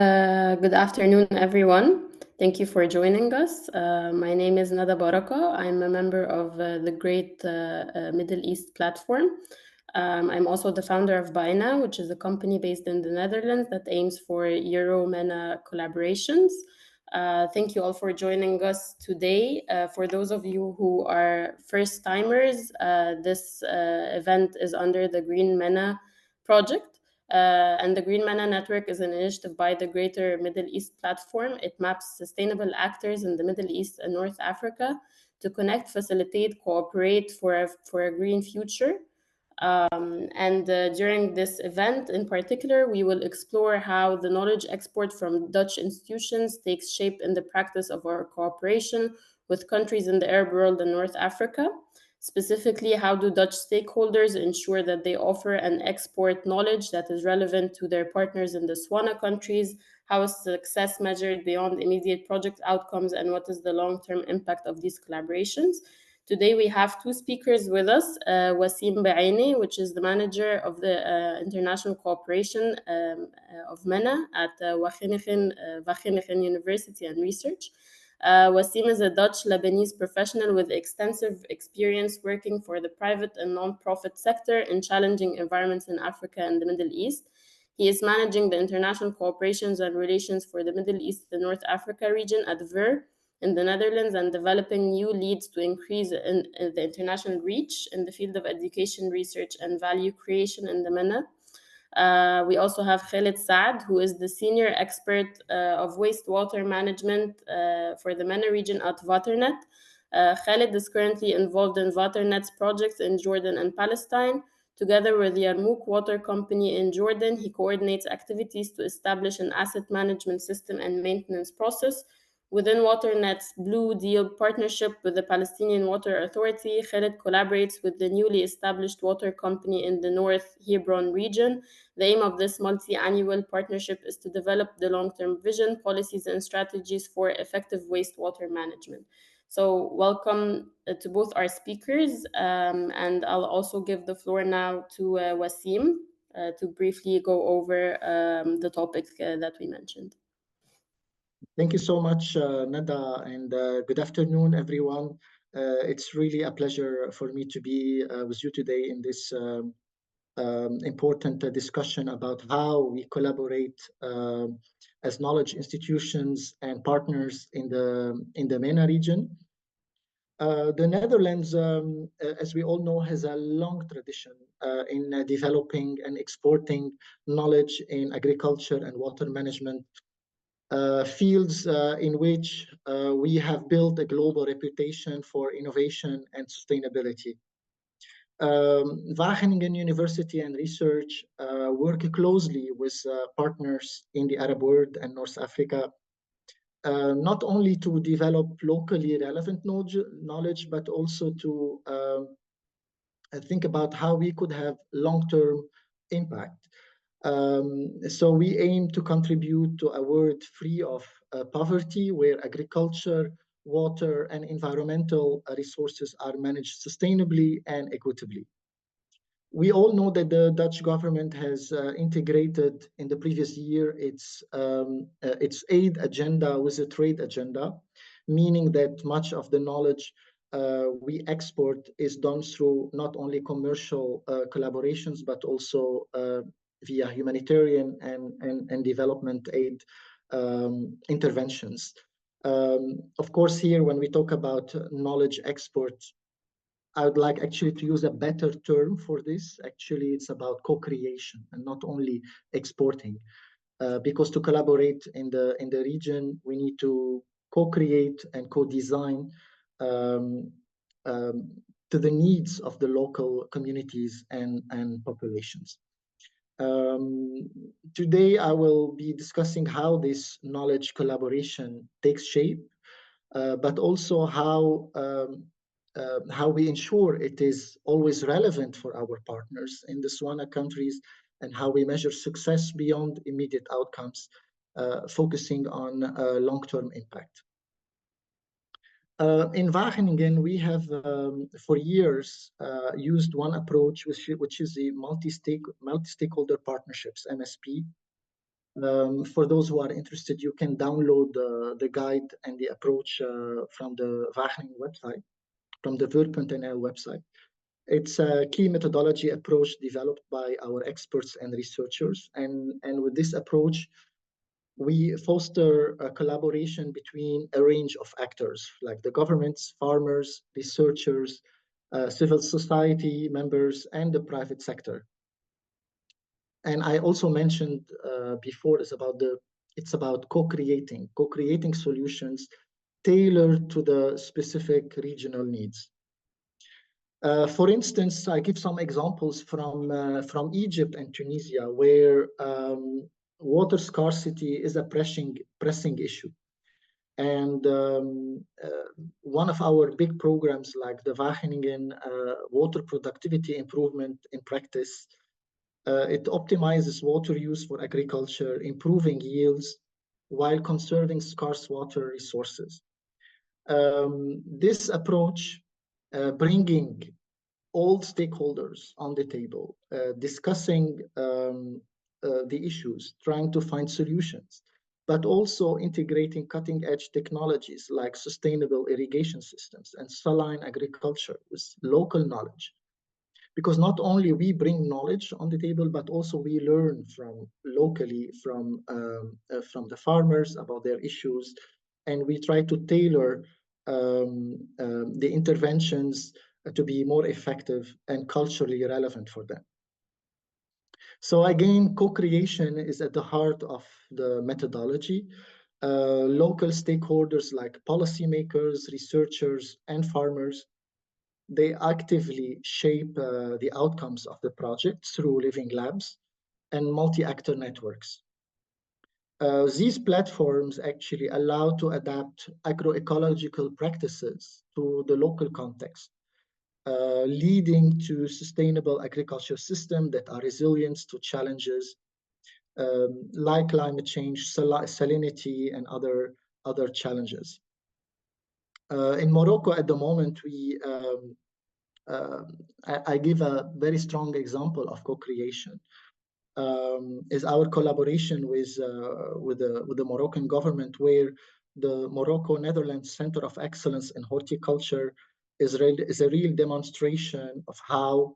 Good afternoon, everyone. Thank you for joining us. My name is Nada Baraka. I'm a member of the Great Middle East Platform. I'm also the founder of BAINA, which is a company based in the Netherlands that aims for Euro-MENA collaborations. Thank you all for joining us today. For those of you who are first-timers, this event is under the Green MENA project. And the Green MENA Network is an initiative by the Greater Middle East Platform. It maps sustainable actors in the Middle East and North Africa to connect, facilitate, cooperate for a green future. During this event in particular, we will explore how the knowledge export from Dutch institutions takes shape in the practice of our cooperation with countries in the Arab world and North Africa. Specifically, how do Dutch stakeholders ensure that they offer and export knowledge that is relevant to their partners in the SWANA countries? How is success measured beyond immediate project outcomes, and what is the long-term impact of these collaborations? Today we have two speakers with us, Wasim Baini, which is the manager of the international cooperation of MENA at Wageningen University and Research. Wasim is a Dutch-Lebanese professional with extensive experience working for the private and non-profit sector in challenging environments in Africa and the Middle East. He is managing the international cooperations and relations for the Middle East and North Africa region at VER in the Netherlands and developing new leads to increase the international reach in the field of education, research, and value creation in the MENA. We also have Khalid Saad, who is the senior expert of wastewater management for the MENA region at Waternet. Khalid is currently involved in Waternet's projects in Jordan and Palestine. Together with the Yarmouk Water Company in Jordan, he coordinates activities to establish an asset management system and maintenance process. Within Waternet's Blue Deal partnership with the Palestinian Water Authority, Khalid collaborates with the newly established water company in the North Hebron region. The aim of this multi-annual partnership is to develop the long-term vision, policies, and strategies for effective wastewater management. So welcome to both our speakers, and I'll also give the floor now to Wasim to briefly go over the topic that we mentioned. Thank you so much, Nada, and good afternoon, everyone. It's really a pleasure for me to be with you today in this important discussion about how we collaborate as knowledge institutions and partners in the MENA region. The Netherlands, as we all know, has a long tradition in developing and exporting knowledge in agriculture and water management fields in which we have built a global reputation for innovation and sustainability. Wageningen University and Research work closely with partners in the Arab world and North Africa, not only to develop locally relevant knowledge, but also to think about how we could have long-term impact. So we aim to contribute to a world free of poverty, where agriculture, water, and environmental resources are managed sustainably and equitably. We all know that the Dutch government has integrated in the previous year its aid agenda with a trade agenda, meaning that much of the knowledge we export is done through not only commercial collaborations, but also via humanitarian and development aid interventions. Of course, here, when we talk about knowledge export, I would like actually to use a better term for this. Actually, it's about co-creation and not only exporting. Because to collaborate in the region, we need to co-create and co-design to the needs of the local communities and populations. Today, I will be discussing how this knowledge collaboration takes shape, but also how we ensure it is always relevant for our partners in the SWANA countries, and how we measure success beyond immediate outcomes, focusing on long-term impact. In Wageningen, we have for years used one approach, which is the multi-stakeholder partnerships, MSP. For those who are interested, you can download the guide and the approach from the Wageningen website, from the Vuur.nl website. It's a key methodology approach developed by our experts and researchers. And with this approach, we foster a collaboration between a range of actors, like the governments, farmers, researchers, civil society members, and the private sector. And I also mentioned before, it's about co-creating solutions tailored to the specific regional needs. For instance, I give some examples from Egypt and Tunisia, where water scarcity is a pressing issue. And one of our big programs, like the Wageningen Water Productivity Improvement in Practice, it optimizes water use for agriculture, improving yields while conserving scarce water resources. This approach, bringing all stakeholders on the table, discussing the issues, trying to find solutions, but also integrating cutting-edge technologies like sustainable irrigation systems and saline agriculture with local knowledge. Because not only we bring knowledge on the table, but also we learn from locally from the farmers about their issues, and we try to tailor the interventions to be more effective and culturally relevant for them. So again, co-creation is at the heart of the methodology. Local stakeholders like policymakers, researchers, and farmers, they actively shape the outcomes of the project through living labs and multi-actor networks. These platforms actually allow to adapt agroecological practices to the local context, leading to sustainable agriculture systems that are resilient to challenges like climate change, salinity, and other challenges. In Morocco at the moment, I give a very strong example of co-creation. Is our collaboration with the Moroccan government, where the Morocco Netherlands Center of Excellence in Horticulture is a real demonstration of how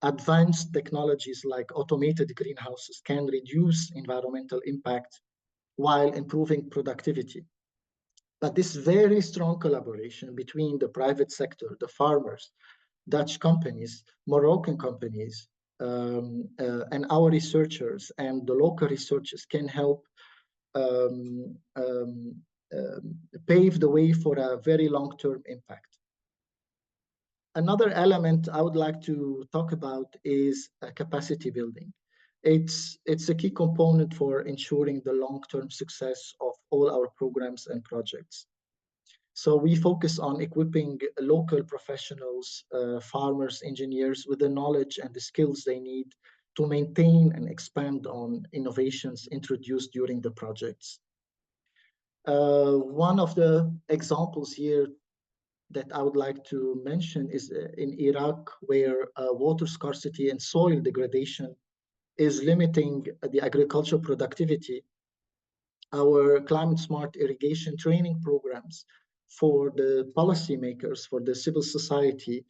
advanced technologies like automated greenhouses can reduce environmental impact while improving productivity. But this very strong collaboration between the private sector, the farmers, Dutch companies, Moroccan companies, and our researchers and the local researchers can help pave the way for a very long-term impact. Another element I would like to talk about is capacity building. It's a key component for ensuring the long-term success of all our programs and projects. So we focus on equipping local professionals, farmers, engineers with the knowledge and the skills they need to maintain and expand on innovations introduced during the projects. One of the examples here that I would like to mention is in Iraq, where water scarcity and soil degradation is limiting the agricultural productivity. Our climate smart irrigation training programs for the policymakers, for the civil society,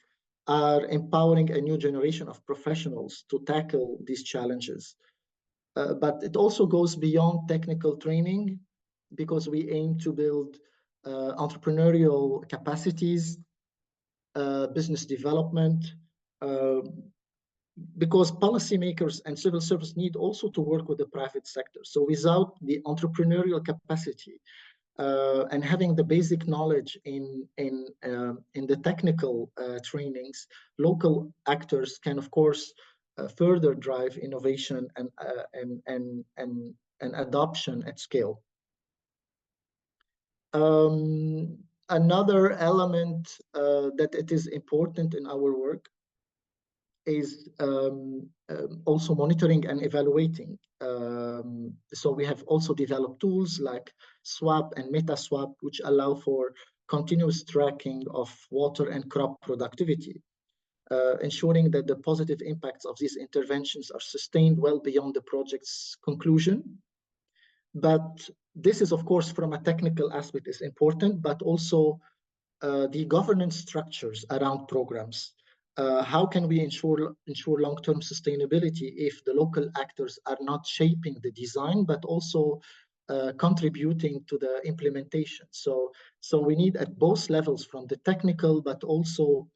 are empowering a new generation of professionals to tackle these challenges. But it also goes beyond technical training, because we aim to build entrepreneurial capacities, business development, because policymakers and civil service need also to work with the private sector. So without the entrepreneurial capacity and having the basic knowledge in the technical trainings, local actors can, of course, further drive innovation and adoption at scale. Another element that it is important in our work is also monitoring and evaluating. So we have also developed tools like SWAP and MetaSWAP, which allow for continuous tracking of water and crop productivity, ensuring that the positive impacts of these interventions are sustained well beyond the project's conclusion. But this is, of course, from a technical aspect is important, but also the governance structures around programs. How can we ensure long-term sustainability if the local actors are not shaping the design, but also contributing to the implementation? So we need at both levels, from the technical, but also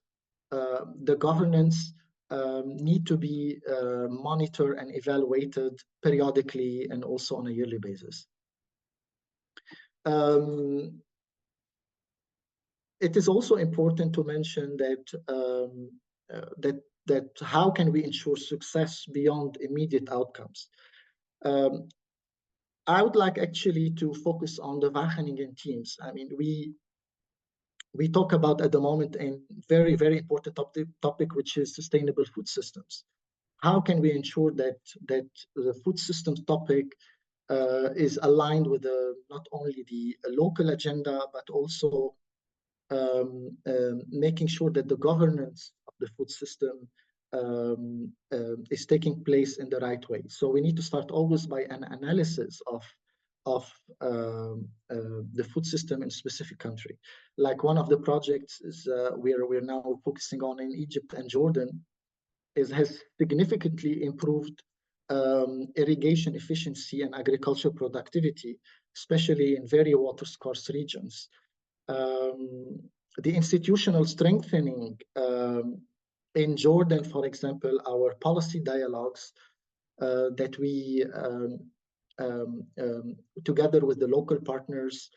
the governance need to be monitored and evaluated periodically and also on a yearly basis. It is also important to mention that how can we ensure success beyond immediate outcomes. I would like actually to focus on the Wageningen teams. I mean, we talk about at the moment a very, very important topic, which is sustainable food systems. How can we ensure that the food systems topic is aligned with not only the local agenda, but also making sure that the governance of the food system is taking place in the right way. So we need to start always by an analysis of the food system in a specific country. Like one of the projects is we're now focusing on in Egypt and Jordan has significantly improved irrigation efficiency and agricultural productivity, especially in very water scarce regions. The institutional strengthening in Jordan, for example, our policy dialogues that we, together with the local partners,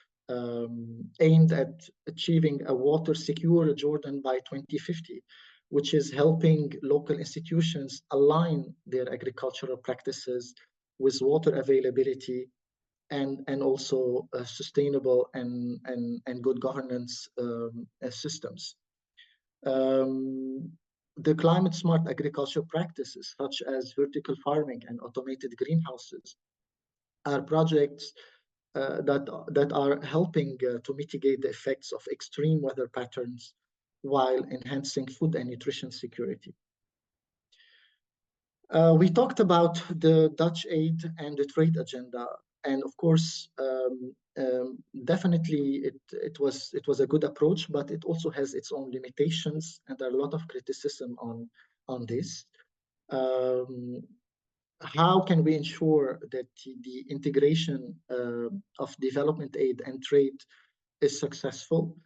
aimed at achieving a water secure Jordan by 2050, which is helping local institutions align their agricultural practices with water availability and also sustainable and good governance systems. The climate smart agriculture practices, such as vertical farming and automated greenhouses, are projects that are helping to mitigate the effects of extreme weather patterns while enhancing food and nutrition security. We talked about the Dutch aid and the trade agenda, and of course, definitely it was a good approach, but it also has its own limitations, and there are a lot of criticism on this. How can we ensure that the integration of development aid and trade is successful?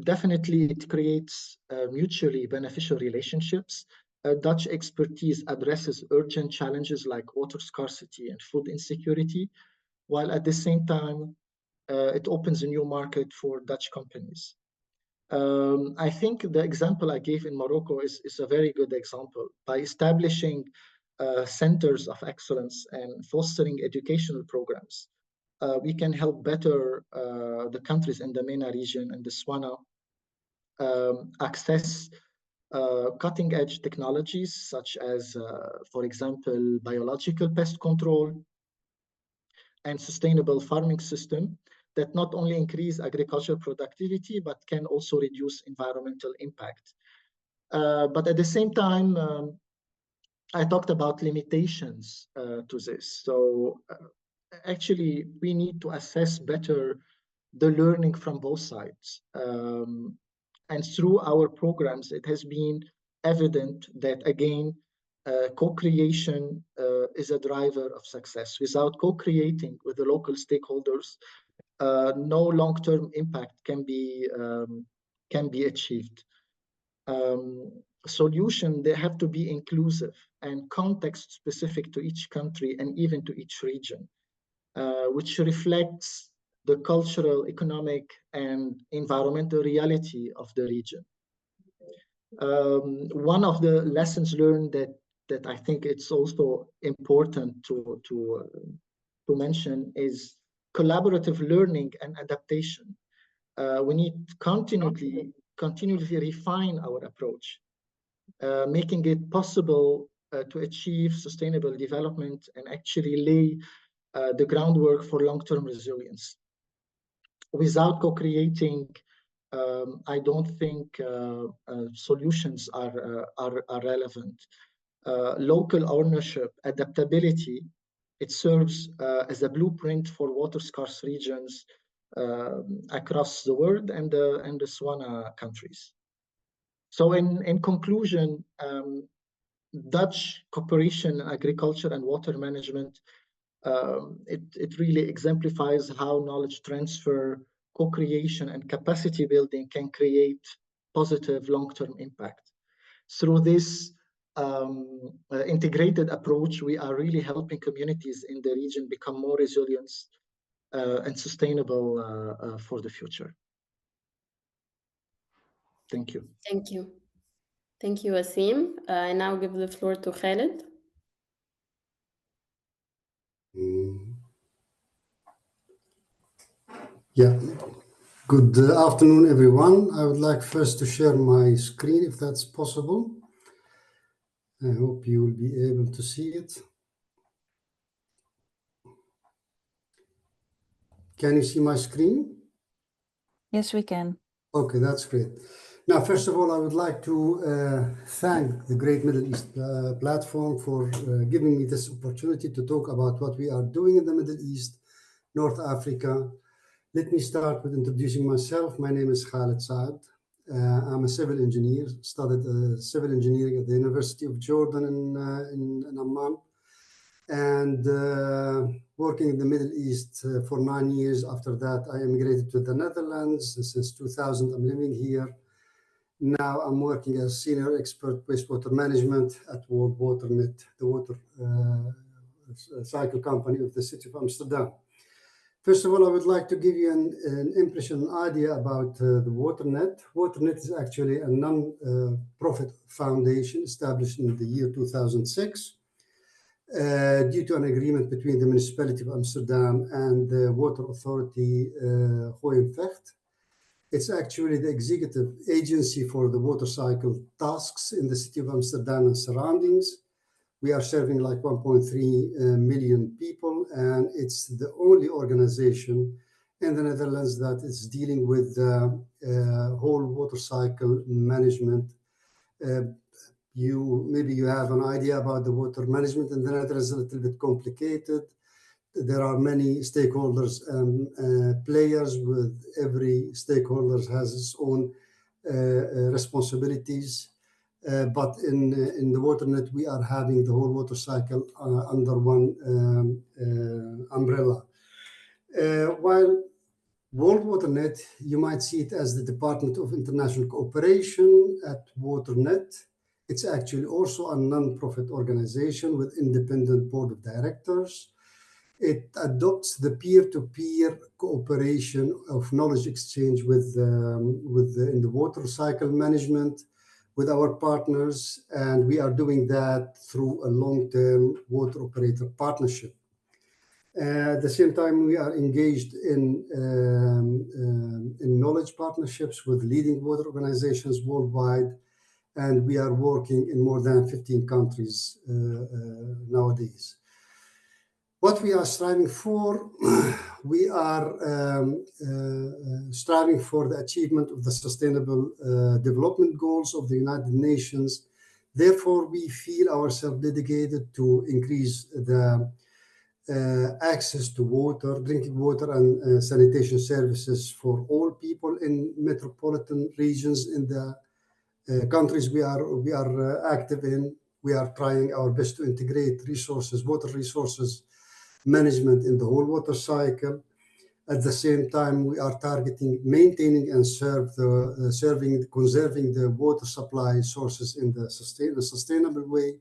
Definitely, it creates mutually beneficial relationships. Dutch expertise addresses urgent challenges like water scarcity and food insecurity, while at the same time, it opens a new market for Dutch companies. I think the example I gave in Morocco is a very good example. By establishing centers of excellence and fostering educational programs, we can help better the countries in the MENA region and the SWANA access cutting-edge technologies such as, for example, biological pest control and sustainable farming system that not only increase agricultural productivity, but can also reduce environmental impact. But at the same time, I talked about limitations to this. So actually, we need to assess better the learning from both sides. And through our programs, it has been evident that, again, co-creation is a driver of success. Without co-creating with the local stakeholders, no long-term impact can be achieved. Solutions, they have to be inclusive and context specific to each country and even to each region, which reflects the cultural, economic, and environmental reality of the region. One of the lessons learned that I think it's also important to mention is collaborative learning and adaptation. We need continually refine our approach, making it possible to achieve sustainable development and actually lay the groundwork for long-term resilience. Without co-creating, I don't think solutions are relevant. Local ownership, adaptability, It serves as a blueprint for water-scarce regions across the world and the SWANA countries. So in conclusion, Dutch cooperation, agriculture, and water management, it really exemplifies how knowledge transfer, co-creation, and capacity building can create positive long-term impact. Through this integrated approach, we are really helping communities in the region become more resilient and sustainable for the future. Thank you. Thank you. Thank you, Asim. I now give the floor to Khaled. Yeah. Good afternoon, everyone. I would like first to share my screen, if that's possible. I hope you will be able to see it. Can you see my screen? Yes, we can. Okay, that's great. Now, first of all, I would like to thank the Great Middle East platform for giving me this opportunity to talk about what we are doing in the Middle East, North Africa. Let me start with introducing myself. My name is Khaled Saad. I'm a civil engineer, studied civil engineering at the University of Jordan in Amman, and working in the Middle East for 9 years. After that, I immigrated to the Netherlands. Since 2000, I'm living here. Now I'm working as senior expert wastewater management at World WaterNet, the water cycle company of the city of Amsterdam. First of all, I would like to give you an impression, an idea about the WaterNet. WaterNet is actually a non-profit foundation established in the year 2006 due to an agreement between the municipality of Amsterdam and the water authority Gooi-en-Vecht. It's actually the executive agency for the water cycle tasks in the city of Amsterdam and surroundings. We are serving like 1.3 million people, and it's the only organization in the Netherlands that is dealing with whole water cycle management. Maybe you have an idea about the water management in the Netherlands, a little bit complicated. There are many stakeholders and players. With every stakeholder has its own responsibilities. But in the WaterNet, we are having the whole water cycle under one umbrella. While World WaterNet, you might see it as the Department of International Cooperation at WaterNet. It's actually also a non-profit organization with independent board of directors. It adopts the peer-to-peer cooperation of knowledge exchange in the water cycle management with our partners, and we are doing that through a long-term water operator partnership. At the same time, we are engaged in knowledge partnerships with leading water organizations worldwide, and we are working in more than 15 countries nowadays. What we are striving for, we are striving for the achievement of the Sustainable Development Goals of the United Nations. Therefore, we feel ourselves dedicated to increase the access to water, drinking water, and sanitation services for all people in metropolitan regions in the countries we are active in. We are trying our best to integrate resources, water resources management in the whole water cycle. At the same time, we are targeting maintaining and conserving the water supply sources in the sustainable way.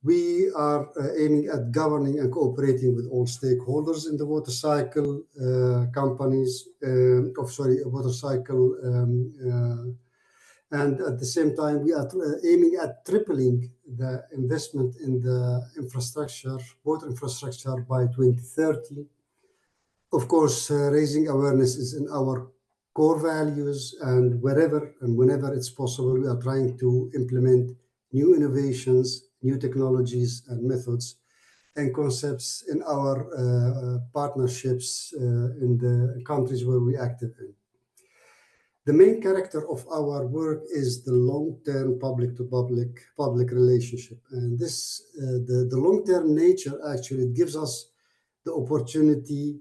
We are aiming at governing and cooperating with all stakeholders in the water cycle companies, water cycle, and at the same time, we are aiming at tripling the investment in the infrastructure, water infrastructure by 2030. Of course, raising awareness is in our core values, and wherever and whenever it's possible, we are trying to implement new innovations, new technologies and methods and concepts in our partnerships in the countries where we're active in. The main character of our work is the long-term public relationship. And this, the long-term nature actually gives us the opportunity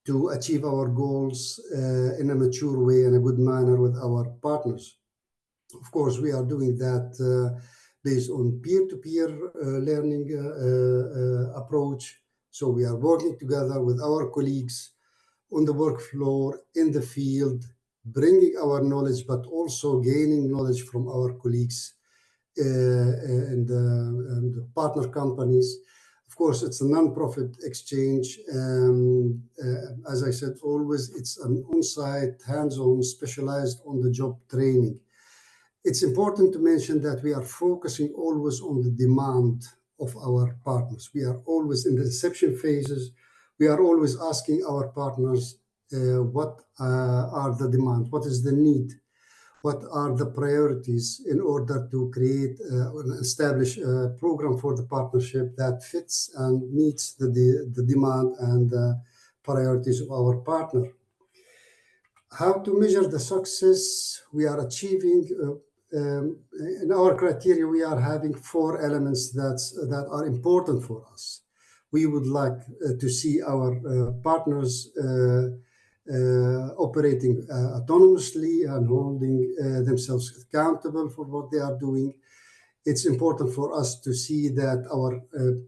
to achieve our goals in a mature way and a good manner with our partners. Of course, we are doing that based on peer-to-peer learning approach. So we are working together with our colleagues on the work floor, in the field, bringing our knowledge, but also gaining knowledge from our colleagues and the partner companies. Of course, it's a non-profit exchange. As I said, always it's an on-site, hands-on, specialized on-the-job training. It's important to mention that we are focusing always on the demand of our partners. We are always in the reception phases. We are always asking our partners what are the demands, what is the need, what are the priorities in order to create and establish a program for the partnership that fits and meets the demand and the priorities of our partner. How to measure the success we are achieving? In our criteria, we are having 4 elements that are important for us. We would like to see our partners operating autonomously and holding themselves accountable for what they are doing. It's important for us to see that our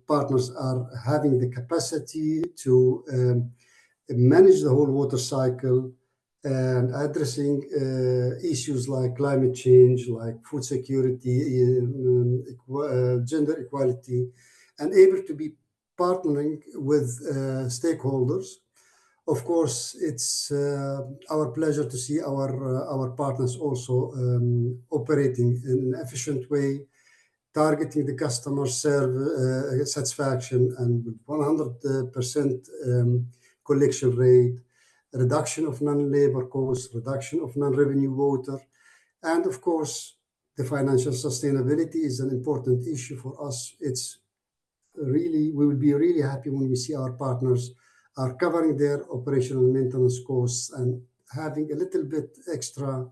partners are having the capacity to manage the whole water cycle and addressing issues like climate change, like food security, gender equality, and able to be partnering with stakeholders. Of course, it's our pleasure to see our partners also operating in an efficient way, targeting the customer satisfaction and with 100% collection rate, reduction of non-labor costs, reduction of non-revenue water, and of course, the financial sustainability is an important issue for us. It's really, we will be really happy when we see our partners are covering their operational maintenance costs and having a little bit extra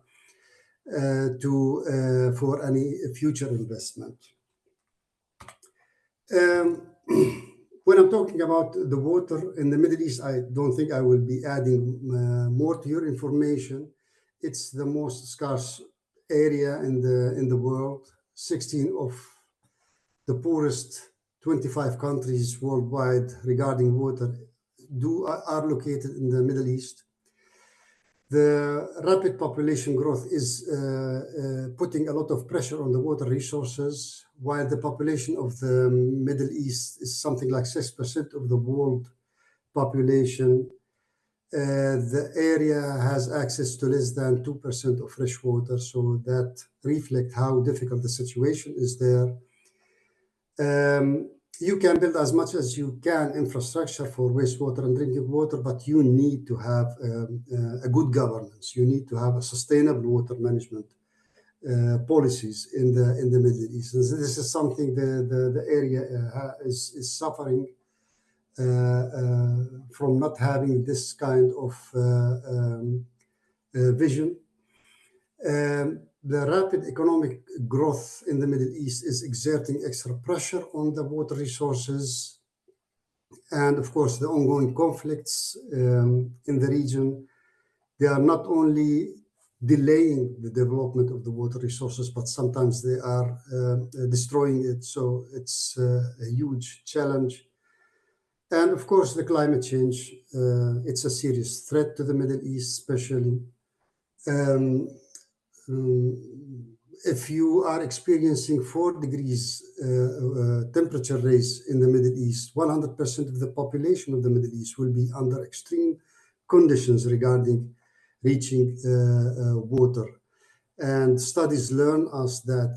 for any future investment. When I'm talking about the water in the Middle East, I don't think I will be adding more to your information. It's the most scarce area in the world. 16 of the poorest 25 countries worldwide regarding water are located in the Middle East. The rapid population growth is putting a lot of pressure on the water resources, while the population of the Middle East is something like 6% of the world population. The area has access to less than 2% of fresh water, so that reflects how difficult the situation is there. You can build as much as you can infrastructure for wastewater and drinking water, but you need to have a good governance. You need to have a sustainable water management policies in the Middle East. And this is something the area is suffering from not having this kind of vision. The rapid economic growth in the Middle East is exerting extra pressure on the water resources. And of course, the ongoing conflicts in the region, they are not only delaying the development of the water resources, but sometimes they are destroying it. So it's a huge challenge. And of course, the climate change, it's a serious threat to the Middle East, especially. If you are experiencing 4 degrees temperature rise in the Middle East, 100% of the population of the Middle East will be under extreme conditions regarding reaching water. And studies learn us that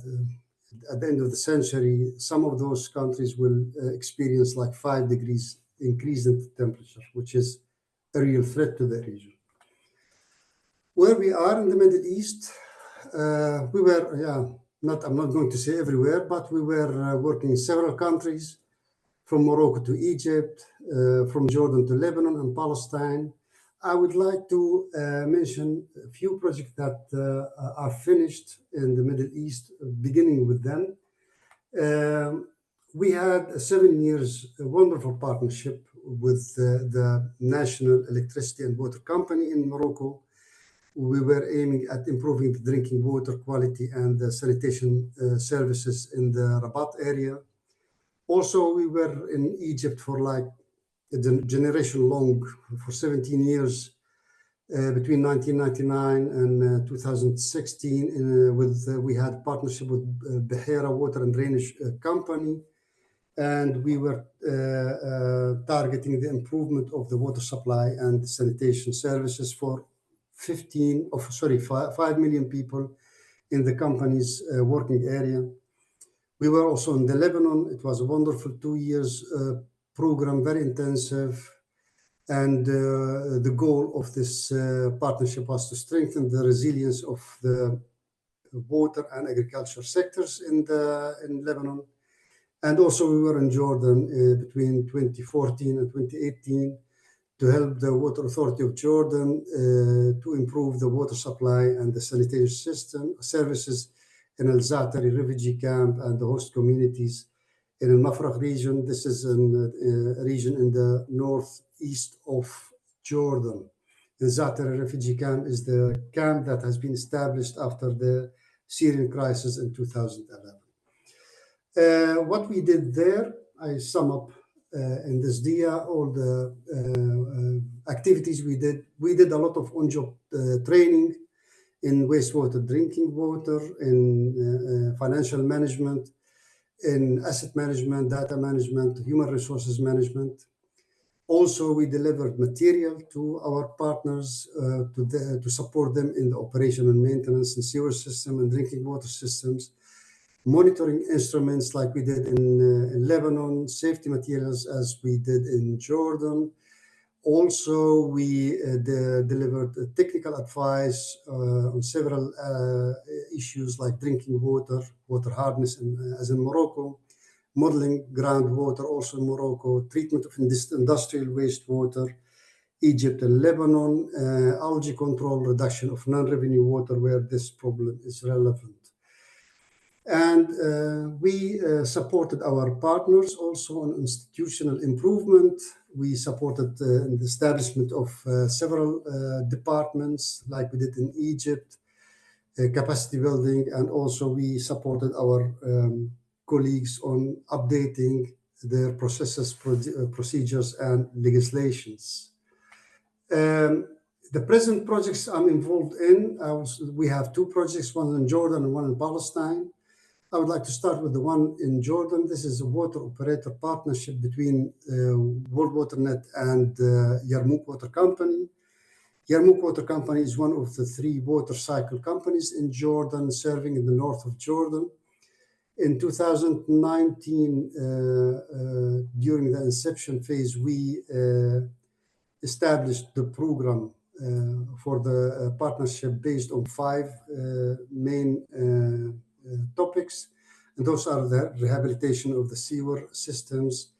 at the end of the century, some of those countries will experience like 5 degrees increase in temperature, which is a real threat to the region. Where we are in the Middle East, we were, I'm not going to say everywhere, but we were working in several countries, from Morocco to Egypt, from Jordan to Lebanon and Palestine. I would like to mention a few projects that are finished in the Middle East, beginning with them. We had 7 years a wonderful partnership with the National Electricity and Water Company in Morocco. We were aiming at improving the drinking water quality and the sanitation services in the Rabat area. Also, we were in Egypt for like a generation long, for 17 years, between 1999 and 2016. We had partnership with Behera Water and Drainage Company, and we were targeting the improvement of the water supply and sanitation services for 5 million people in the company's working area. We were also in the Lebanon. It was a wonderful 2 years program, very intensive. And the goal of this partnership was to strengthen the resilience of the water and agriculture sectors in Lebanon. And also we were in Jordan between 2014 and 2018 to help the Water Authority of Jordan to improve the water supply and the sanitation system services in Al Zaatari refugee camp and the host communities in Al Mafraq region. This is a region in the northeast of Jordan. The Zaatari refugee camp is the camp that has been established after the Syrian crisis in 2011. What we did there, I sum up in this dia all the activities we did. We did a lot of on-job training in wastewater, drinking water, in financial management, in asset management, data management, human resources management. Also, we delivered material to our partners to support them in the operation and maintenance and sewer system and drinking water systems, monitoring instruments like we did in Lebanon, safety materials as we did in Jordan. Also, we delivered technical advice on several issues like drinking water, water hardness as in Morocco, modeling groundwater also in Morocco, treatment of industrial wastewater, Egypt and Lebanon, algae control, reduction of non-revenue water where this problem is relevant. And we supported our partners also on institutional improvement. We supported the establishment of several departments like we did in Egypt, capacity building, and also we supported our colleagues on updating their processes, procedures, and legislations. The present projects I'm involved in, we have 2 projects, one in Jordan and one in Palestine. I would like to start with the one in Jordan. This is a water operator partnership between World Water Net and Yarmouk Water Company. Yarmouk Water Company is one of the 3 water cycle companies in Jordan, serving in the north of Jordan. In 2019, during the inception phase, we established the program for the partnership based on 5 main topics, and those are the rehabilitation of the sewer systems,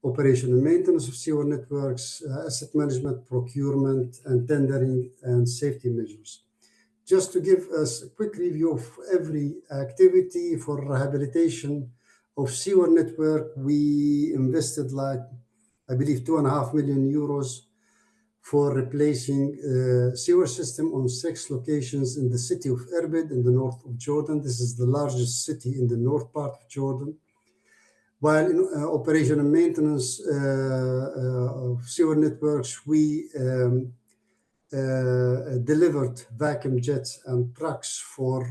operation and maintenance of sewer networks, asset management, procurement, and tendering, and safety measures. Just to give us a quick review of every activity for rehabilitation of sewer network, we invested like, I believe, 2.5 million euros for replacing sewer system on 6 locations in the city of Irbid in the north of Jordan. This is the largest city in the north part of Jordan. While in operation and maintenance of sewer networks, we delivered vacuum jets and trucks for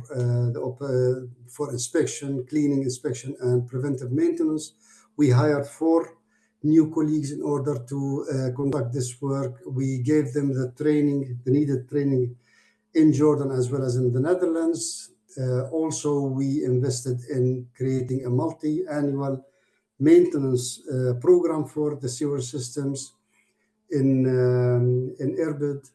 inspection, cleaning, inspection, and preventive maintenance. We hired 4 new colleagues in order to conduct this work. We gave them the training, the needed training in Jordan as well as in the Netherlands. Also, we invested in creating a multi-annual maintenance program for the sewer systems in Irbid.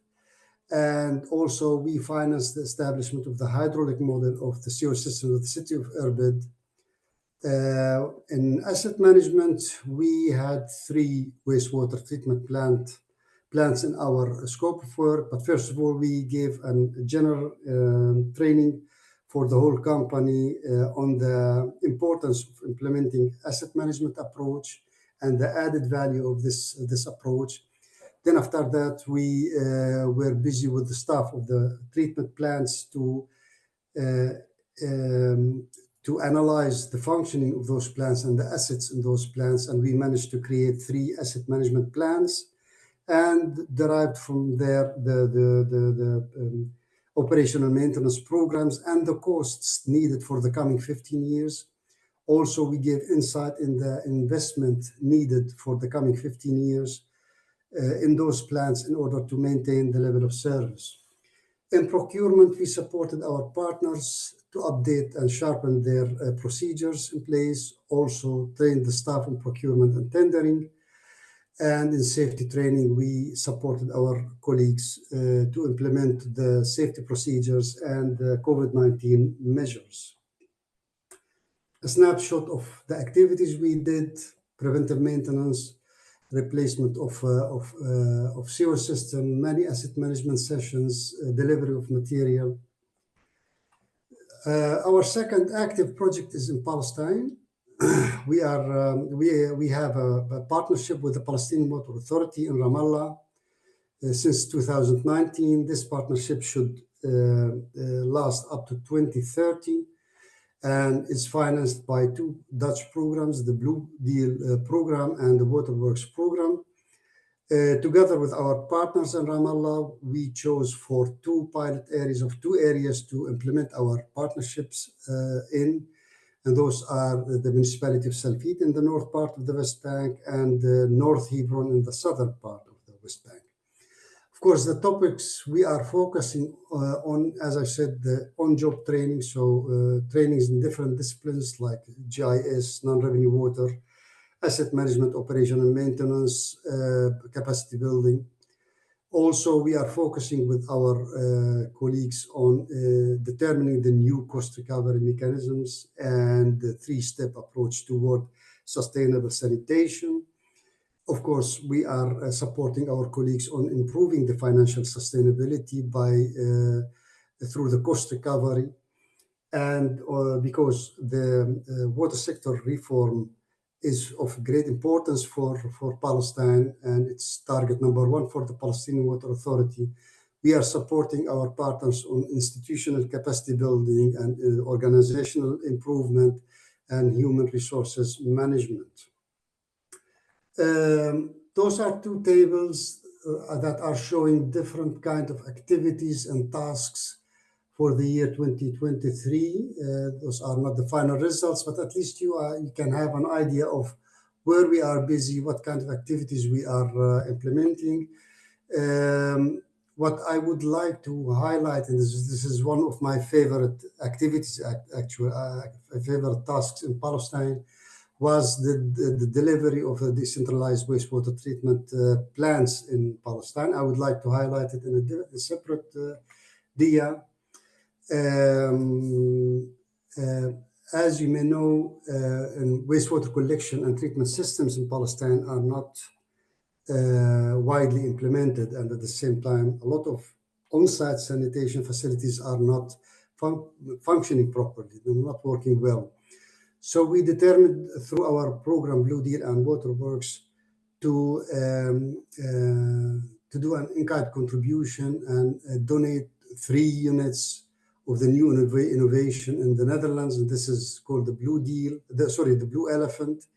And also, we financed the establishment of the hydraulic model of the sewer system of the city of Irbid. In asset management, we had 3 wastewater treatment plant plants in our scope of work. But first of all, we gave a general training for the whole company on the importance of implementing asset management approach and the added value of this approach. Then after that, we were busy with the staff of the treatment plants to analyze the functioning of those plants and the assets in those plants. And we managed to create 3 asset management plans and derived from there the operational maintenance programs and the costs needed for the coming 15 years. Also, we gave insight in the investment needed for the coming 15 years in those plants in order to maintain the level of service. In procurement, we supported our partners to update and sharpen their procedures in place, also trained the staff in procurement and tendering. And in safety training, we supported our colleagues to implement the safety procedures and COVID-19 measures. A snapshot of the activities we did: preventive maintenance, replacement of sewer system, many asset management sessions, delivery of material. Our second active project is in Palestine. We have a partnership with the Palestinian Water Authority in Ramallah since 2019. This partnership should last up to 2030 and is financed by 2 Dutch programs, the Blue Deal program and the Waterworks program. Together with our partners in Ramallah, we chose for 2 pilot areas of 2 areas to implement our partnerships in. And those are the municipality of Salfit in the north part of the West Bank and North Hebron in the southern part of the West Bank. Of course, the topics we are focusing on, as I said, the on-job training, so trainings in different disciplines like GIS, non-revenue water, asset management, operation and maintenance, capacity building. Also, we are focusing with our colleagues on determining the new cost recovery mechanisms and the 3-step approach toward sustainable sanitation. Of course, we are supporting our colleagues on improving the financial sustainability through the cost recovery. And because the water sector reform is of great importance for Palestine, and it's target number 1 for the Palestinian Water Authority, we are supporting our partners on institutional capacity building and organizational improvement and human resources management. Those are 2 tables that are showing different kind of activities and tasks for the year 2023. Those are not the final results, but at least you can have an idea of where we are busy, what kind of activities we are implementing. What I would like to highlight, and this is one of my favorite activities, actually, favorite tasks in Palestine, was the delivery of the decentralized wastewater treatment plants in Palestine. I would like to highlight it in a separate dia. As you may know, wastewater collection and treatment systems in Palestine are not widely implemented, and at the same time, a lot of on-site sanitation facilities are not functioning properly. They're not working well. So we determined through our program Blue Deal and Waterworks to do an in-kind contribution and donate 3 units of the new innovation in the Netherlands, and this is called the Blue Deal. The Blue Elephant.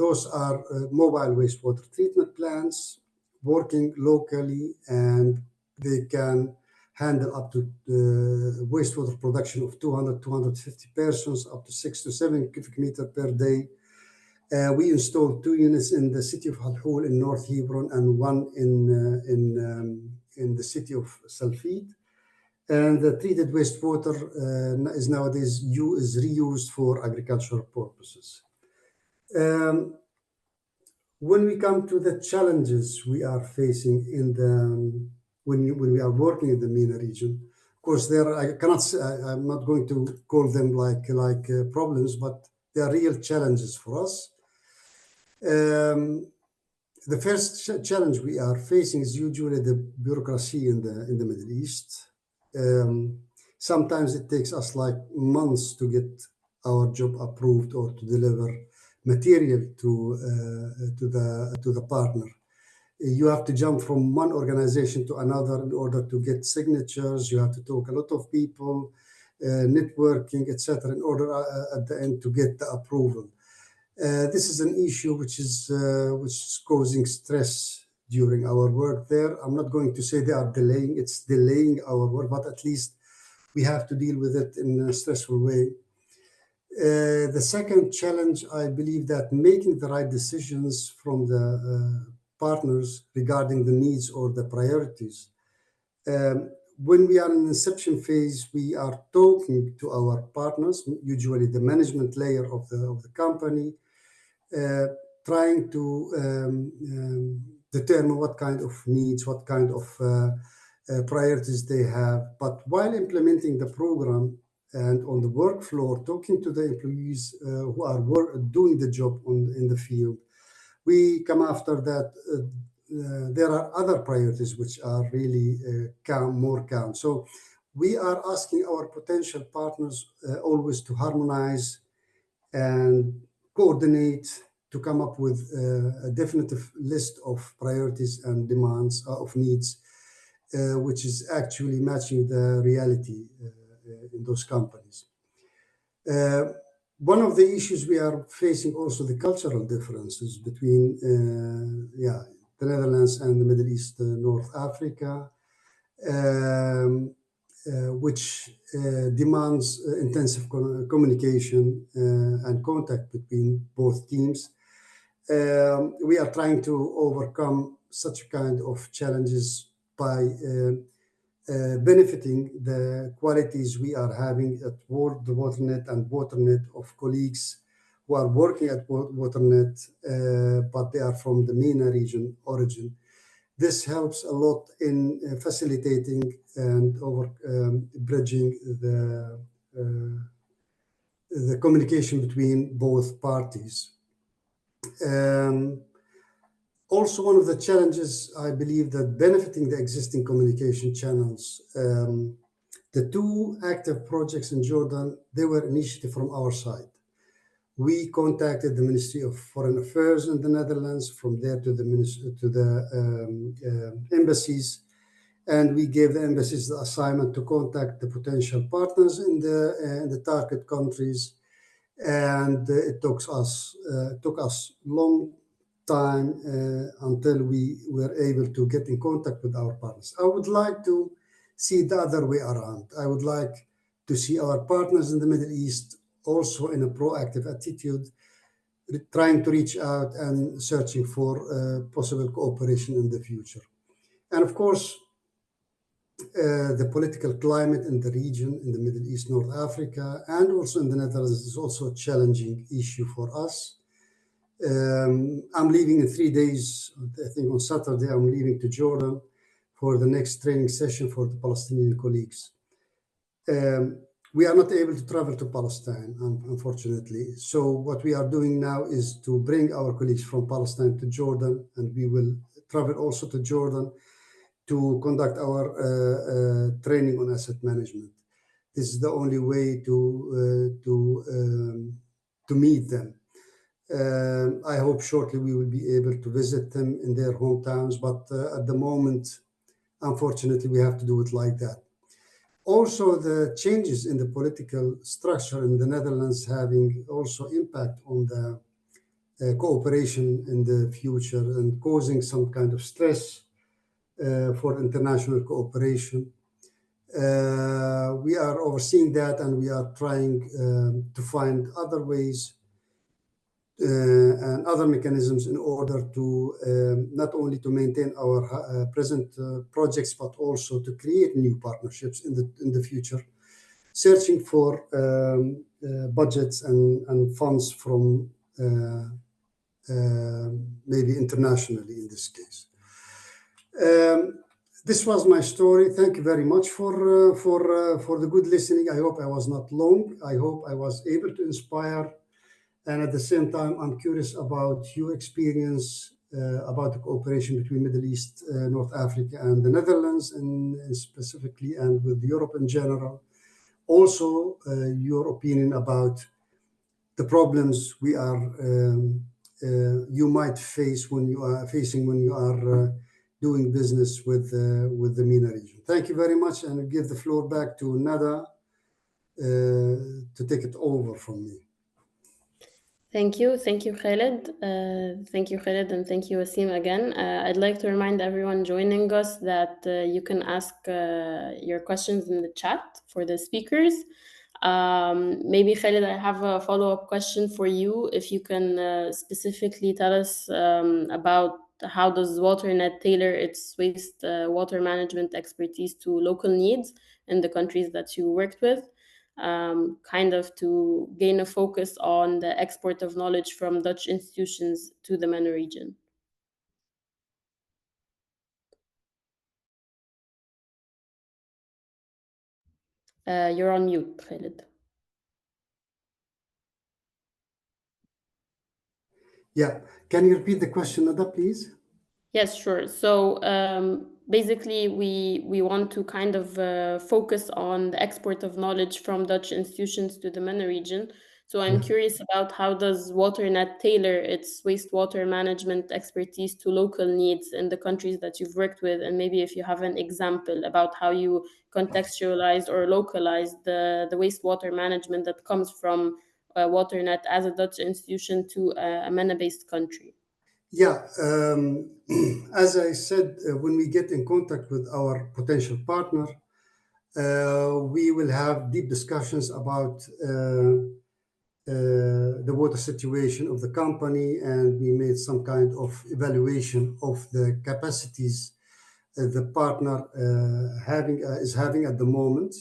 Those are mobile wastewater treatment plants working locally, and they can handle up to wastewater production of 250 persons, up to 6 to 7 cubic meters per day. We installed 2 units in the city of Halhul in North Hebron and 1 in the city of Salfit. And the treated wastewater is nowadays reused for agricultural purposes. When we come to the challenges we are facing when we are working in the MENA region, of course, I'm not going to call them like problems, but they are real challenges for us. The first challenge we are facing is usually the bureaucracy in the Middle East. Sometimes it takes us like months to get our job approved or to deliver material to the partner. You have to jump from one organization to another in order to get signatures. You have to talk a lot of people, networking, etc., in order at the end to get the approval. This is an issue which is causing stress during our work there. I'm not going to say they are delaying; it's delaying our work, but at least we have to deal with it in a stressful way. The second challenge, I believe, that making the right decisions from the partners regarding the needs or the priorities. When we are in inception phase, we are talking to our partners, usually the management layer of the company, trying to determine what kind of needs, what kind of priorities they have. But while implementing the program and on the work floor, talking to the employees who are doing the job in the field, we come after that there are other priorities which are really more count. So we are asking our potential partners always to harmonize and coordinate to come up with a definitive list of priorities and demands of needs, which is actually matching the reality in those companies. One of the issues we are facing also the cultural differences between the Netherlands and the Middle East, North Africa, which demands intensive communication and contact between both teams. We are trying to overcome such kind of challenges by benefiting the qualities we are having at the Waternet and Waternet of colleagues who are working at Waternet, but they are from the MENA region origin. This helps a lot in facilitating and bridging the communication between both parties. Also, one of the challenges, I believe, that benefiting the existing communication channels, the two active projects in Jordan, they were initiative from our side. We contacted the Ministry of Foreign Affairs in the Netherlands, from there to the embassies, and we gave the embassies the assignment to contact the potential partners in the target countries. And it took us long time until we were able to get in contact with our partners. I would like to see the other way around. I would like to see our partners in the Middle East also in a proactive attitude, trying to reach out and searching for possible cooperation in the future. And of course, the political climate in the region, in the Middle East, North Africa, and also in the Netherlands is also a challenging issue for us. I'm leaving in 3 days. I think on Saturday, I'm leaving to Jordan for the next training session for the Palestinian colleagues. We are not able to travel to Palestine, unfortunately. So what we are doing now is to bring our colleagues from Palestine to Jordan, and we will travel also to Jordan to conduct our training on asset management. This is the only way to meet them. I hope shortly we will be able to visit them in their hometowns, but at the moment, unfortunately, we have to do it like that. Also, the changes in the political structure in the Netherlands having also impact on the cooperation in the future and causing some kind of stress for international cooperation. We are overseeing that, and we are trying to find other ways and other mechanisms in order to not only to maintain our present projects, but also to create new partnerships in the future, searching for budgets and funds from maybe internationally in this case. This was my story. Thank you very much for the good listening. I hope I was not long. I hope I was able to inspire. And at the same time, I'm curious about your experience about the cooperation between Middle East, North Africa, and the Netherlands, and specifically, and with Europe in general. Also, your opinion about the problems we are you might face when you are doing business with the MENA region. Thank you very much, and I'll give the floor back to Nada to take it over from me. Thank you, Khaled. Thank you, Khaled, and thank you, Wasim, again. I'd like to remind everyone joining us that you can ask your questions in the chat for the speakers. Maybe, Khaled, I have a follow-up question for you. If you can specifically tell us about how does WaterNet tailor its waste water management expertise to local needs in the countries that you worked with? Kind of to gain a focus on the export of knowledge from Dutch institutions to the MENA region. You're on mute, Khaled. Yeah, can you repeat the question, Nada, please? Yes, sure. So basically, we want to kind of focus on the export of knowledge from Dutch institutions to the MENA region. So I'm curious about how does WaterNet tailor its wastewater management expertise to local needs in the countries that you've worked with, and maybe if you have an example about how you contextualized or localized the wastewater management that comes from WaterNet as a Dutch institution to a MENA-based country. Yeah, as I said, when we get in contact with our potential partner, we will have deep discussions about the water situation of the company, and we made some kind of evaluation of the capacities the partner is having at the moment.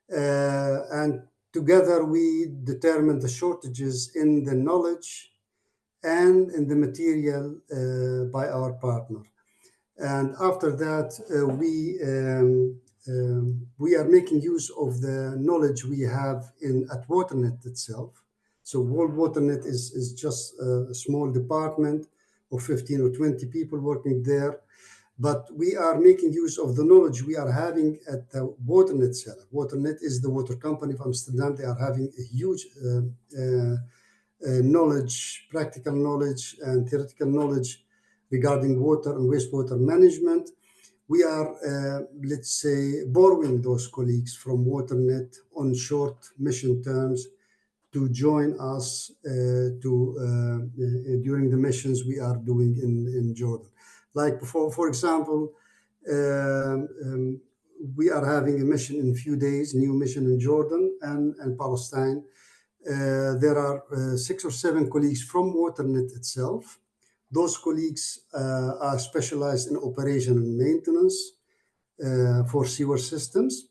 And together we determine the shortages in the knowledge and in the material by our partner. And after that, we are making use of the knowledge we have at WaterNet itself. So World WaterNet is just a small department of 15 or 20 people working there. But we are making use of the knowledge we are having at the WaterNet itself. WaterNet is the water company of Amsterdam. They are having a huge knowledge, practical knowledge and theoretical knowledge regarding water and wastewater management. We are, let's say, borrowing those colleagues from WaterNet on short mission terms to join us during the missions we are doing in Jordan. Like for example, we are having a mission in a few days, new mission in Jordan and Palestine. There are 6 or 7 colleagues from WaterNet itself. Those colleagues are specialized in operation and maintenance for sewer systems.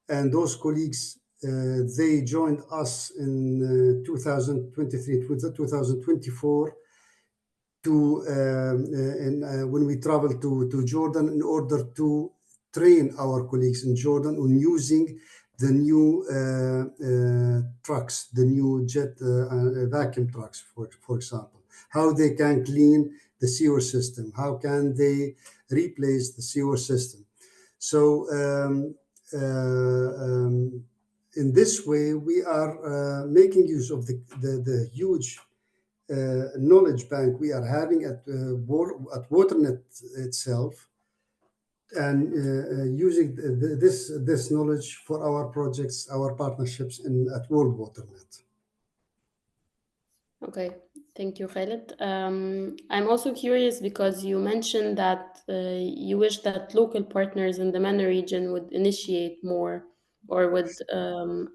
And those colleagues, they joined us in 2023, 2024 when we traveled to Jordan in order to train our colleagues in Jordan on using the new trucks, the new jet vacuum trucks, for example, how they can clean the sewer system, how can they replace the sewer system. So in this way, we are making use of the huge knowledge bank we are having at WaterNet itself, and using this knowledge for our projects, our partnerships at World WaterNet. Okay, thank you, Khaled. I'm also curious because you mentioned that you wish that local partners in the MENA region would initiate more or would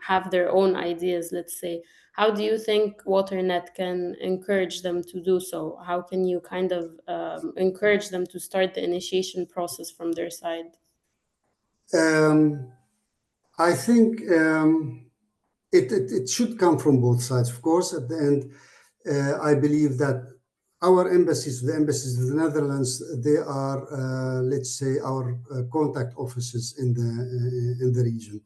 have their own ideas, let's say. How do you think WaterNet can encourage them to do so? How can you kind of encourage them to start the initiation process from their side? I think it should come from both sides, of course. At the end, I believe that our embassies, the embassies of the Netherlands, they are, let's say, our contact offices in the region.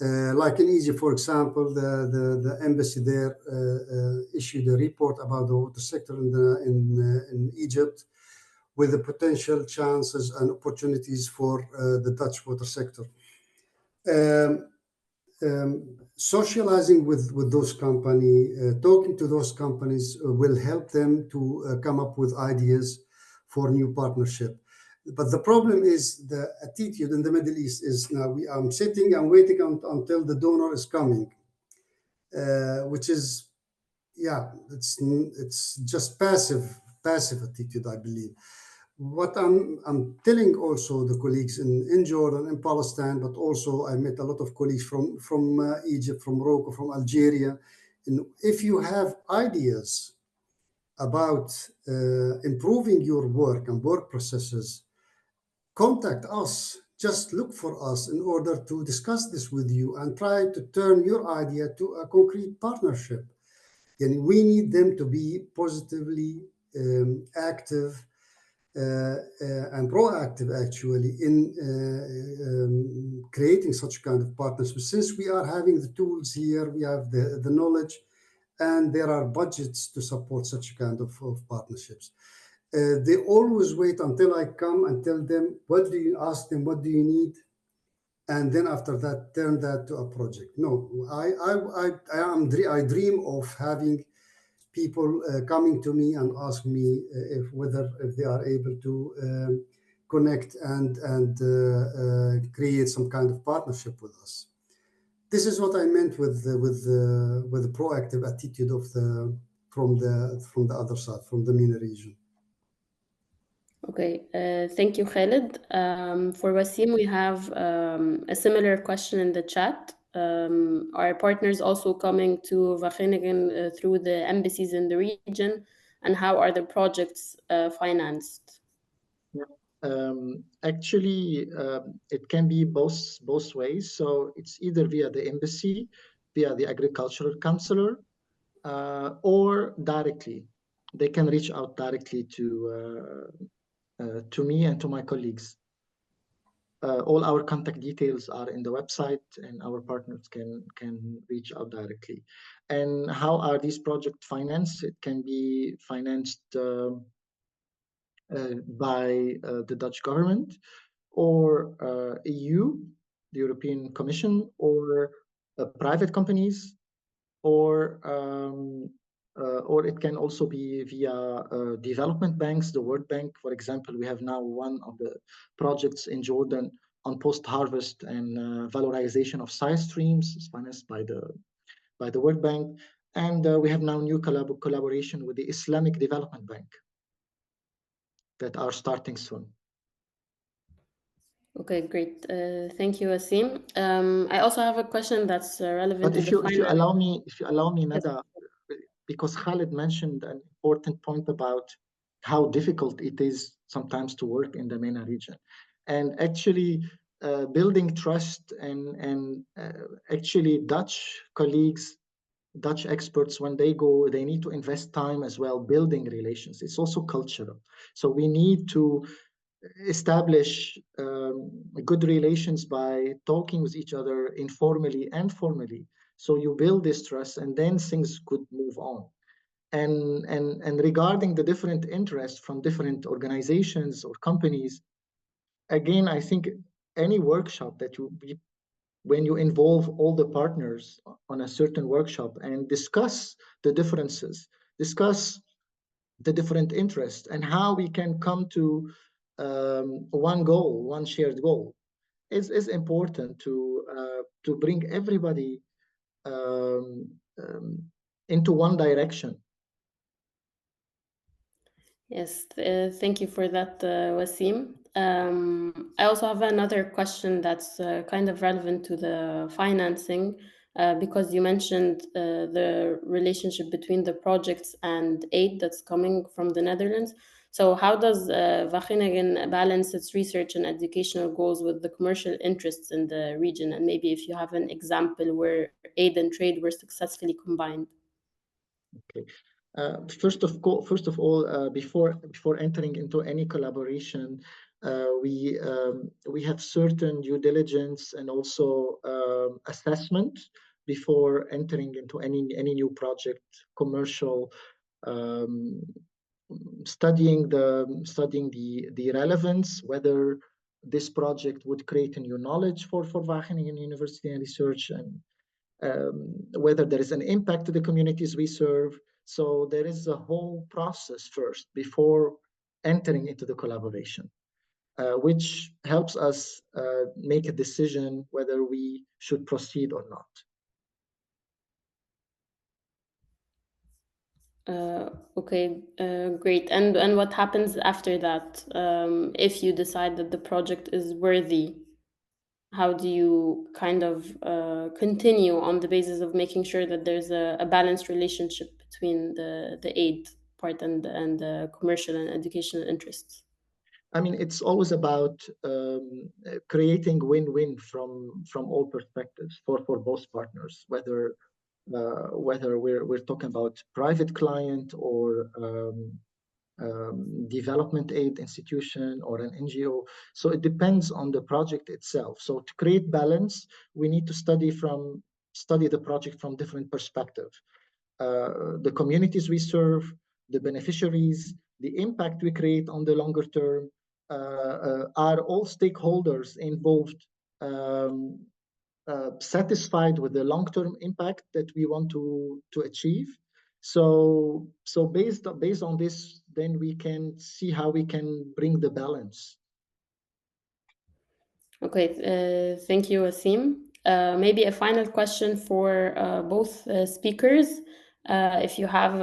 Like in Egypt, for example, the embassy there issued a report about the water sector in Egypt, with the potential chances and opportunities for the Dutch water sector. Socializing with those companies, talking to those companies will help them to come up with ideas for new partnership. But the problem is the attitude in the Middle East is now I'm sitting and waiting until the donor is coming, which is, yeah, it's just passive attitude, I believe. What I'm telling also the colleagues in Jordan, in Palestine, but also I met a lot of colleagues from Egypt, from Morocco, from Algeria. And if you have ideas about improving your work and work processes, contact us. Just look for us in order to discuss this with you and try to turn your idea to a concrete partnership. And we need them to be positively active and proactive, actually, in creating such kind of partnerships. Since we are having the tools here, we have the knowledge, and there are budgets to support such kind of partnerships. They always wait until I come and tell them, what do you ask them, what do you need? And then after that, turn that to a project. No, I dream of having people coming to me and ask me if they are able to connect and create some kind of partnership with us. This is what I meant with the proactive attitude of from the other side, from the MENA region. Okay, thank you, Khaled. For Wasim, we have a similar question in the chat. Are partners also coming to Wageningen through the embassies in the region, and how are the projects financed? Actually, it can be both ways. So it's either via the embassy, via the agricultural counselor, or directly. They can reach out directly to me and to my colleagues. All our contact details are in the website, and our partners can reach out directly. And how are these projects financed? It can be financed by the Dutch government, or EU, the European Commission, or private companies, or it can also be via development banks, the World Bank. For example, we have now one of the projects in Jordan on post-harvest and valorization of side streams, financed by the World Bank. And we have now new collaboration with the Islamic Development Bank that are starting soon. Okay, great. Thank you, Wasim. I also have a question that's relevant. But if you allow me, Nada, because Khaled mentioned an important point about how difficult it is sometimes to work in the MENA region, and actually building trust and actually Dutch colleagues, Dutch experts, when they go, they need to invest time as well building relations. It's also cultural. So we need to establish good relations by talking with each other informally and formally. So you build this trust, and then things could move on. And regarding the different interests from different organizations or companies, again, I think any workshop that when you involve all the partners on a certain workshop and discuss the differences, discuss the different interests, and how we can come to one goal, one shared goal, is important to bring everybody into one direction. Yes, thank you for that, Wasim. I also have another question that's kind of relevant to the financing, because you mentioned the relationship between the projects and aid that's coming from the Netherlands. So how does Wageningen balance its research and educational goals with the commercial interests in the region? And maybe if you have an example where aid and trade were successfully combined. Okay. First of all, before entering into any collaboration, we have certain due diligence and also assessment before entering into any new project, commercial, um, studying the relevance, whether this project would create a new knowledge for Wageningen University and research, and whether there is an impact to the communities we serve. So there is a whole process first before entering into the collaboration, which helps us make a decision whether we should proceed or not. Okay, great. And what happens after that? If you decide that the project is worthy, how do you kind of continue on the basis of making sure that there's a balanced relationship between the aid part and the commercial and educational interests? I mean, it's always about creating win-win from all perspectives for both partners, whether we're talking about private client or development aid institution or an NGO. So it depends on the project itself. So to create balance, we need to study the project from different perspectives. The communities we serve, the beneficiaries, the impact we create on the longer term, are all stakeholders involved satisfied with the long-term impact that we want to achieve. So based on this, then we can see how we can bring the balance. Okay, thank you, Asim. Maybe a final question for both speakers. If you have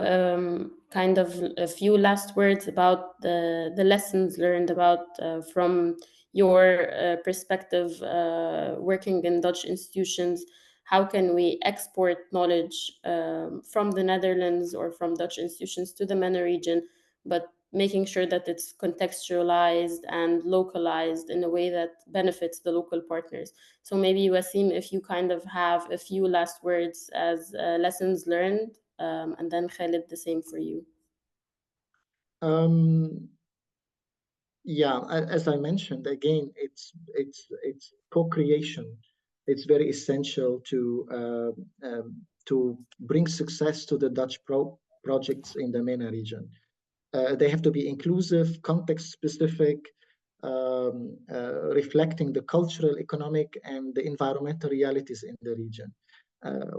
kind of a few last words about the lessons learned about from your perspective working in Dutch institutions, how can we export knowledge from the Netherlands or from Dutch institutions to the MENA region, but making sure that it's contextualized and localized in a way that benefits the local partners. So maybe Wasim, if you kind of have a few last words as lessons learned, and then Khalid, the same for you. Yeah, as I mentioned, again, it's co-creation. It's very essential to bring success to the Dutch projects in the MENA region. They have to be inclusive, context-specific, reflecting the cultural, economic, and the environmental realities in the region.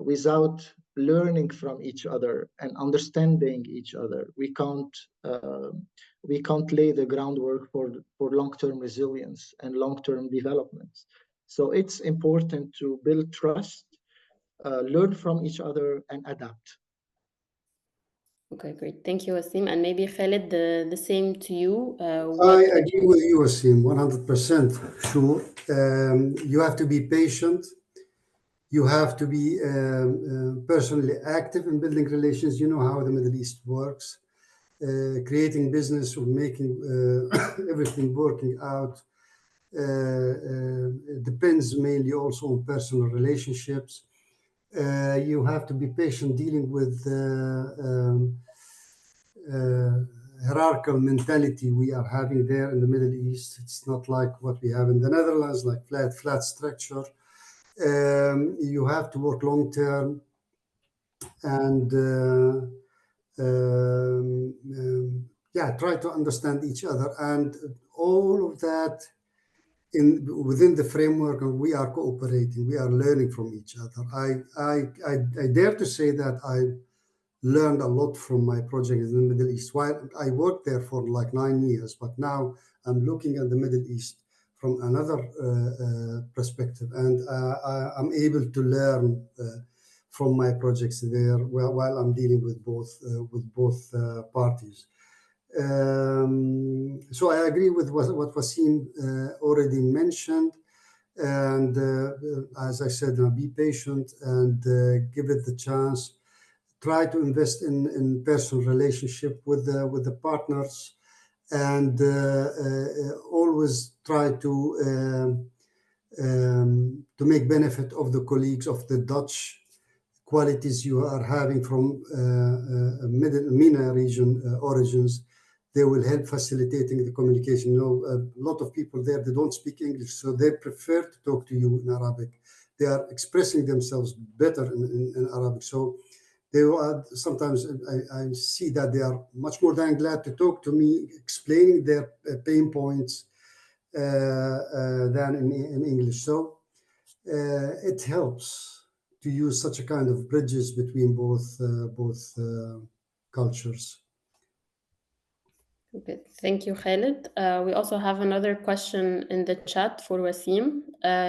Without learning from each other and understanding each other, we can't lay the groundwork for long-term resilience and long-term development. So it's important to build trust, learn from each other, and adapt. Okay, great. Thank you, Wasim. And maybe Khalid, the same to you. I agree with you, Wasim, 100% sure. You have to be patient. You have to be personally active in building relations. You know how the Middle East works. Creating business or making everything working out depends mainly also on personal relationships. You have to be patient dealing with hierarchical mentality we are having there in the Middle East. It's not like what we have in the Netherlands, like flat structure. You have to work long term and try to understand each other, and all of that within the framework of we are cooperating, we are learning from each other. I dare to say that I learned a lot from my project in the Middle East. While I worked there for like 9 years, but now I'm looking at the Middle East from another perspective, and I'm able to learn from my projects there while I'm dealing with both parties. So I agree with what Wasim already mentioned, and as I said, be patient and give it the chance. Try to invest in personal relationship with the partners, and always try to make benefit of the colleagues of the Dutch qualities you are having from MENA region origins, They will help facilitating the communication. A lot of people there, they don't speak English, so they prefer to talk to you in Arabic. They are expressing themselves better in Arabic. So they are, sometimes I see that they are much more than glad to talk to me, explaining their pain points than in English. So it helps to use such a kind of bridges between both cultures. Okay, thank you, Khaled. We also have another question in the chat for Wasim.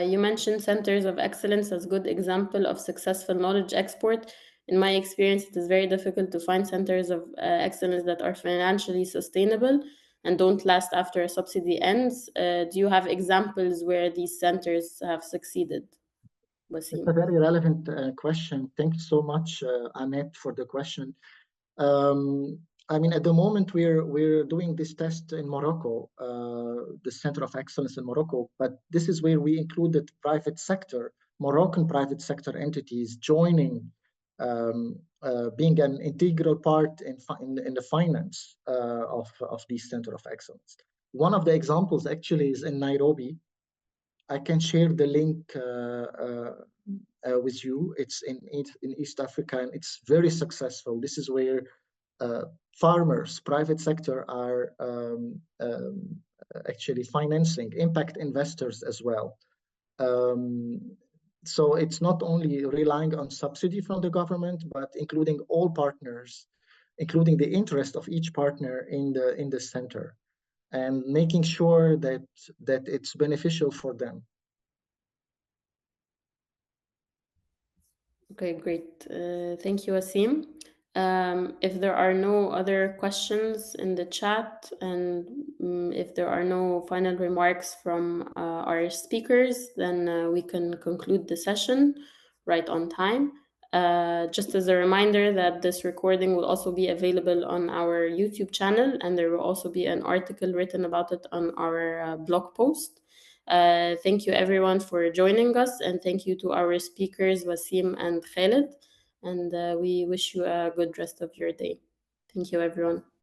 You mentioned centers of excellence as good example of successful knowledge export. In my experience, it is very difficult to find centers of excellence that are financially sustainable and don't last after a subsidy ends. Do you have examples where these centers have succeeded, It's a Wasim? very relevant question. Thank you so much, Annette, for the question. I mean, at the moment we're doing this test in Morocco, the Center of Excellence in Morocco, but this is where we included private sector, Moroccan private sector entities joining, being an integral part in the finance of this Center of Excellence. One of the examples actually is in Nairobi. I can share the link with you. It's in East Africa, and it's very successful. This is where farmers, private sector are actually financing impact investors as well. So it's not only relying on subsidy from the government, but including all partners, including the interest of each partner in the center, and making sure that it's beneficial for them. Okay, great. Thank you, Wasim. If there are no other questions in the chat, and if there are no final remarks from our speakers, then we can conclude the session right on time. Just as a reminder that this recording will also be available on our YouTube channel, and there will also be an article written about it on our blog post. Thank you everyone for joining us, and thank you to our speakers Wasim and Khaled, and we wish you a good rest of your day. Thank you everyone.